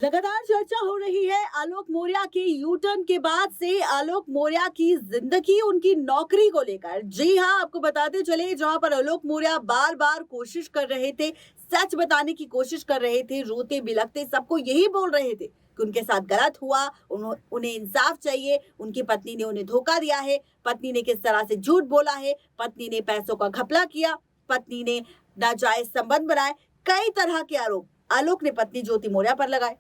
लगातार चर्चा हो रही है आलोक मौर्य के यू टर्न के बाद से आलोक मौर्य की जिंदगी, उनकी नौकरी को लेकर। जी हां, आपको बताते चले, जहां पर आलोक मौर्य बार बार कोशिश कर रहे थे, सच बताने की कोशिश कर रहे थे, रोते बिलखते सबको यही बोल रहे थे कि उनके साथ गलत हुआ, उन्हें इंसाफ चाहिए, उनकी पत्नी ने उन्हें धोखा दिया है, पत्नी ने किस तरह से झूठ बोला है, पत्नी ने पैसों का घपला किया, पत्नी ने नाजायज संबंध बनाए, कई तरह के आरोप आलोक ने पत्नी ज्योति मौर्य पर लगाए।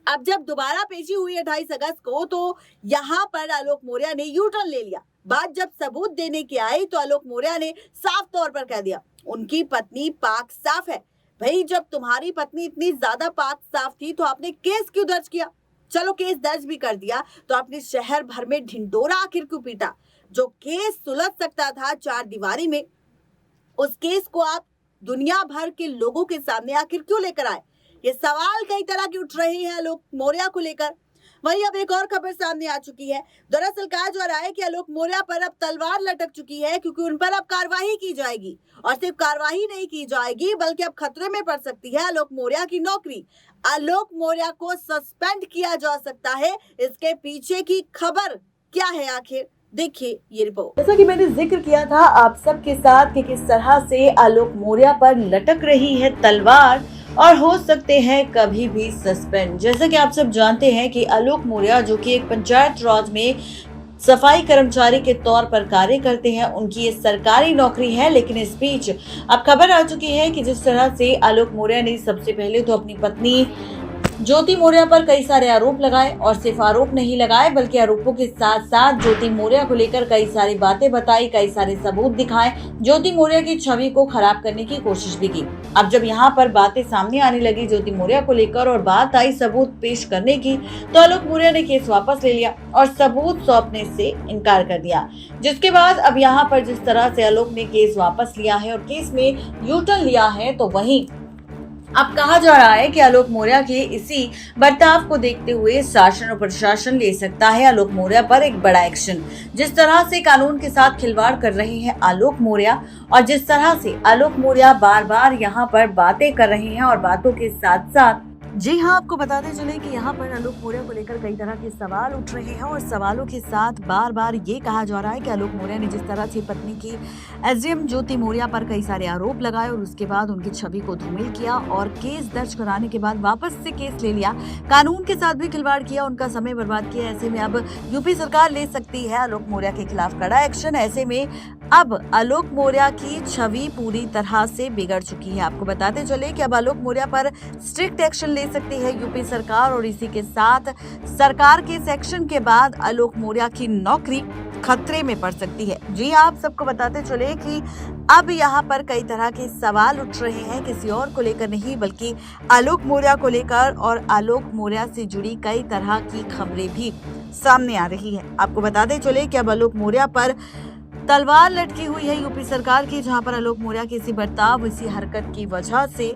अब जब दोबारा पेशी हुई 28 अगस्त को, तो यहाँ पर आलोक मौर्य ने यू टर्न ले लिया। बात जब सबूत देने की आई तो आलोक मौर्य ने साफ तौर पर कह दिया उनकी पत्नी पाक साफ है। भाई, जब तुम्हारी पत्नी इतनी ज्यादा पाक साफ थी तो आपने केस क्यों दर्ज किया? चलो, केस दर्ज भी कर दिया तो आपने शहर भर में ढिंढोरा आखिर क्यों पीटा? जो केस सुलझ सकता था चार दीवारी में, उस केस को आप दुनिया भर के लोगों के सामने आखिर क्यों लेकर आए? ये सवाल कई तरह के उठ रहे हैं आलोक मौर्य को लेकर। वहीं अब एक और खबर सामने आ चुकी है। दरअसल कहा जा रहा है कि आलोक मौर्य पर अब तलवार लटक चुकी है, क्योंकि उन पर अब कार्रवाई की जाएगी। और सिर्फ कार्रवाई नहीं की जाएगी, बल्कि अब खतरे में पड़ सकती है आलोक मौर्य की नौकरी। आलोक मौर्य को सस्पेंड किया जा सकता है। इसके पीछे की खबर क्या है आखिर, देखिए ये रिपोर्ट। जैसा कि मैंने जिक्र किया था आप सबके साथ कि किस तरह से आलोक मौर्य पर लटक रही है तलवार और हो सकते हैं कभी भी सस्पेंड। जैसा कि आप सब जानते हैं कि आलोक मौर्य, जो कि एक पंचायत राज में सफाई कर्मचारी के तौर पर कार्य करते हैं, उनकी ये सरकारी नौकरी है। लेकिन इस बीच अब खबर आ चुकी है कि जिस तरह से आलोक मौर्य ने सबसे पहले तो अपनी पत्नी ज्योति मौर्य पर कई सारे आरोप लगाए, और सिर्फ आरोप नहीं लगाए बल्कि आरोपों के साथ साथ ज्योति मौर्य को लेकर कई सारी बातें बताई, कई सारे सबूत दिखाए, ज्योति मौर्य की छवि को खराब करने की कोशिश भी की। अब जब यहाँ पर बातें सामने आने लगी ज्योति मौर्य को लेकर और बात आई सबूत पेश करने की, तो आलोक मौर्य ने केस वापस ले लिया और सबूत सौंपने से इनकार कर दिया। जिसके बाद अब यहाँ पर जिस तरह से आलोक ने केस वापस लिया है और केस में यू टर्न लिया है, तो वहीं अब कहा जा रहा है कि आलोक मौर्य के इसी बर्ताव को देखते हुए शासन और प्रशासन ले सकता है आलोक मौर्य पर एक बड़ा एक्शन। जिस तरह से कानून के साथ खिलवाड़ कर रहे हैं आलोक मौर्य, और जिस तरह से आलोक मौर्य बार बार यहाँ पर बातें कर रहे हैं, और बातों के साथ साथ जी हाँ, आपको बताते चले कि यहाँ पर आलोक मौर्य को लेकर कई तरह के सवाल उठ रहे हैं, और सवालों के साथ बार बार ये कहा जा रहा है कि आलोक मौर्य ने जिस तरह से पत्नी की एसडीएम ज्योति मौर्य पर कई सारे आरोप लगाए और उसके बाद उनकी छवि को धूमिल किया और केस दर्ज कराने के बाद वापस से केस ले लिया, कानून के साथ भी खिलवाड़ किया, उनका समय बर्बाद किया। ऐसे में अब यूपी सरकार ले सकती है आलोक मौर्य के खिलाफ कड़ा एक्शन। ऐसे में अब आलोक मौर्य की छवि पूरी तरह से बिगड़ चुकी है। आपको बताते चले कि अब आलोक मौर्य पर स्ट्रिक्ट एक्शन ले सकती है यूपी सरकार, और इसी के साथ सरकार के इस एक्शन के बाद आलोक मौर्य की नौकरी खतरे में पड़ सकती है। जी आप सबको बताते चले कि अब यहाँ पर कई तरह के सवाल उठ रहे हैं, किसी और को लेकर नहीं बल्कि आलोक मौर्य को लेकर, और आलोक मौर्य से जुड़ी कई तरह की खबरें भी सामने आ रही है। आपको बताते चले कि अब आलोक मौर्य पर तलवार लटकी हुई है यूपी सरकार की, जहां पर आलोक मौर्य की इसी बर्ताव, इसी हरकत की वजह से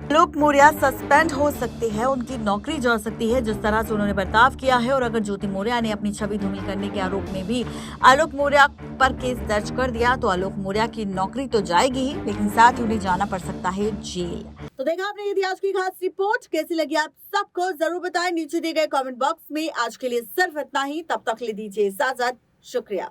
आलोक मौर्य सस्पेंड हो सकते हैं, उनकी नौकरी जा सकती है जिस तरह से उन्होंने बर्ताव किया है। और अगर ज्योति मौर्य ने अपनी छवि धूमिल करने के आरोप में भी आलोक मौर्य पर केस दर्ज कर दिया, तो आलोक मौर्य की नौकरी तो जाएगी ही, लेकिन साथ ही उन्हें जाना पड़ सकता है जेल। तो देखा आपने यदि आज की खास रिपोर्ट कैसी लगी आप सबको जरूर बताएं नीचे दिए गए कॉमेंट बॉक्स में। आज के लिए सिर्फ इतना ही, तब तक ले दीजिए इजाजत, शुक्रिया।